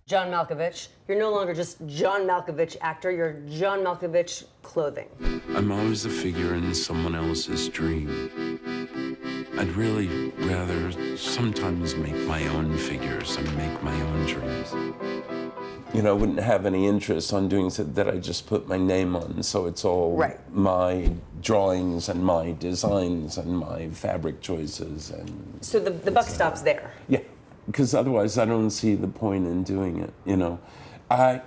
John Malkovich. You're no longer just John Malkovich actor, you're John Malkovich clothing. I'm always a figure in someone else's dream. I'd really rather sometimes make my own figures and make my own dreams. You know, I wouldn't have any interest on doing so that I just put my name on, so it's all my drawings and my designs and my fabric choices. And so the buck stops there. Yeah, because otherwise I don't see the point in doing it, you know. I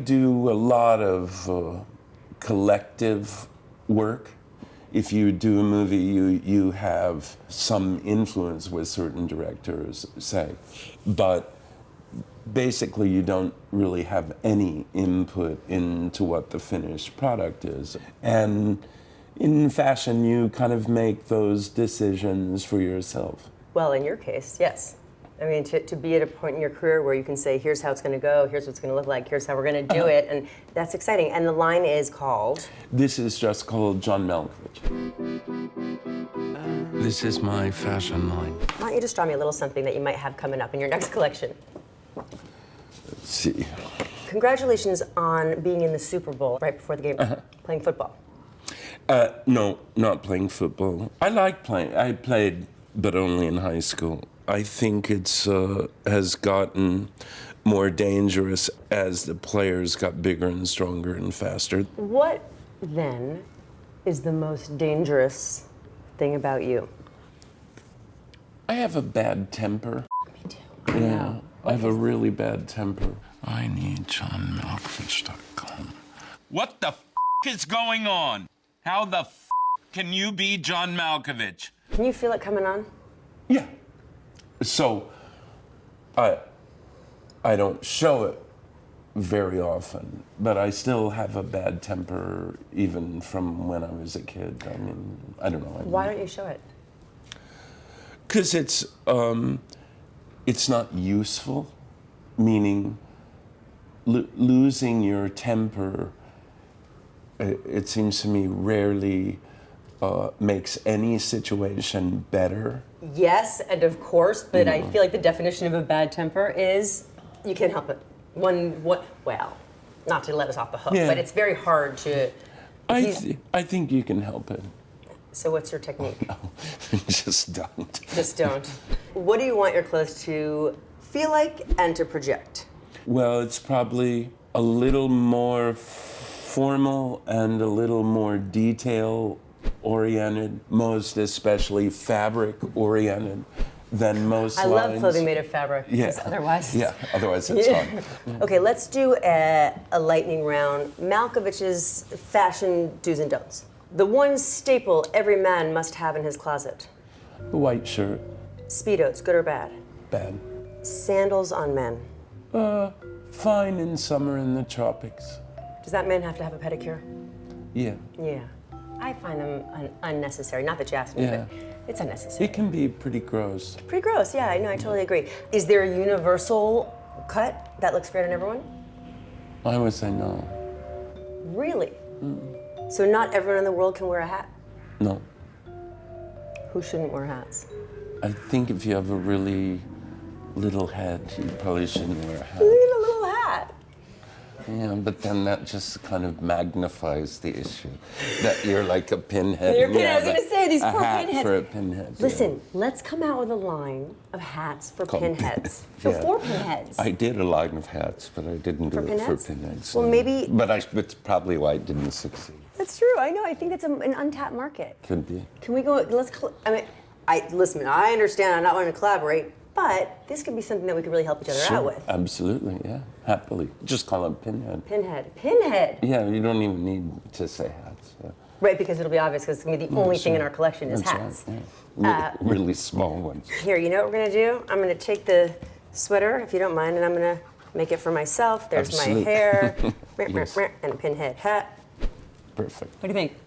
do a lot of collective work. If you do a movie, you have some influence with certain directors, say, but basically you don't really have any input into what the finished product is. And in fashion, you kind of make those decisions for yourself. Well, in your case, yes. I mean, to be at a point in your career where you can say, here's how it's going to go, here's what it's going to look like, here's how we're going to do it, and that's exciting. And the line is called? This is just called John Malkovich. This is my fashion line. Why don't you just draw me a little something that you might have coming up in your next collection? Let's see. Congratulations on being in the Super Bowl right before the game, playing football. No, not playing football. I like playing. I played, but only in high school. I think it's has gotten more dangerous as the players got bigger and stronger and faster. What, then, is the most dangerous thing about you? I have a bad temper. Me too. Yeah, I have a really bad temper. I need JohnMalkovich.com. What the f*** is going on? How the f*** can you be John Malkovich? Can you feel it coming on? Yeah. So, I don't show it very often, but I still have a bad temper even from when I was a kid. I mean, I don't know. Why don't you show it? Because it's not useful, meaning losing your temper, it seems to me, rarely makes any situation better. Yes, and of course, but I feel like the definition of a bad temper is you can't help it. Well, not to let us off the hook, but it's very hard to... I think you can help it. So what's your technique? No, just don't. Just don't. What do you want your clothes to feel like and to project? Well, it's probably a little more formal and a little more detail-oriented, most especially fabric-oriented than most lines. I love clothing made of fabric, because otherwise... Yeah, otherwise it's hard. Okay, let's do a lightning round. Malkovich's fashion do's and don'ts. The one staple every man must have in his closet. The white shirt. Speedos, good or bad? Bad. Sandals on men. Fine in summer in the tropics. Does that man have to have a pedicure? Yeah. Yeah. I find them unnecessary. Not that you asked me, but it's unnecessary. It can be pretty gross. Pretty gross, yeah, I know, I totally agree. Is there a universal cut that looks great on everyone? I would say no. Really? So not everyone in the world can wear a hat? No. Who shouldn't wear hats? I think if you have a really little head, you probably shouldn't wear a hat. You need a little hat. Yeah, but then that just kind of magnifies the issue. That you're like a pinhead. I was going to say, these poor pinheads. For a pinhead. Listen, let's come out with a line of hats for pinheads. For pinheads. I did a line of hats, but I didn't do it for pinheads. Well, maybe... But it's probably why I didn't succeed. That's true, I know. I think it's an untapped market. Could be. Can we go, listen, I understand I'm not wanting to collaborate, but this could be something that we could really help each other out with. Absolutely, yeah, happily. Just call it pinhead. Pinhead. Yeah, you don't even need to say hats. Yeah. Right, because it'll be obvious, because it's going to be the only thing in our collection is hats. Right, yeah. Really small ones. Here, you know what we're going to do? I'm going to take the sweater, if you don't mind, and I'm going to make it for myself. There's my hair, and a pinhead hat. Perfect. What do you think?